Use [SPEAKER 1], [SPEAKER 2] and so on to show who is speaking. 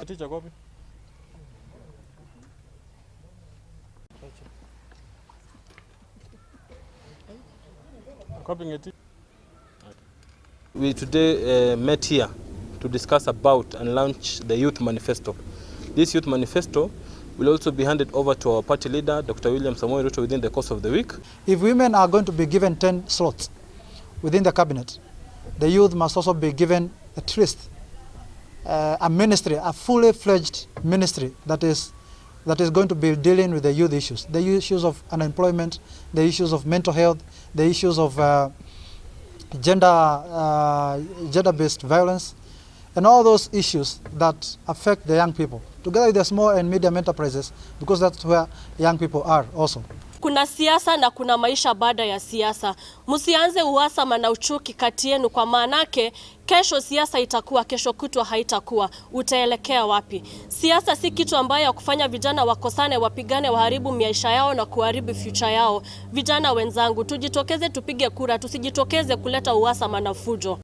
[SPEAKER 1] Teacher, copy. Copying it. We today met here to discuss about and launch the youth manifesto. This youth manifesto will also be handed over to our party leader, Dr. William Ruto, within the course of the week.
[SPEAKER 2] If women are going to be given 10 slots within the cabinet, the youth must also be given at least a ministry, a fully fledged ministry that is going to be dealing with the youth issues, the issues of unemployment, the issues of mental health, the issues of gender-based violence, and all those issues that affect the young people, together with the small and medium enterprises, because that's where young people are also.
[SPEAKER 3] Kuna siasa na kuna maisha baada ya siasa. Msianze uhasama na uchuki kati yenu, kwa maanake kesho siasa itakuwa, kesho kutwa haitakuwa. Utaelekea wapi? Siasa si kitu ambayo kufanya vijana wakosane, wapigane, waharibu maisha yao na kuharibu future yao. Vijana wenzangu, tujitokeze tupige kura, tusijitokeze kuleta uhasama na fujo.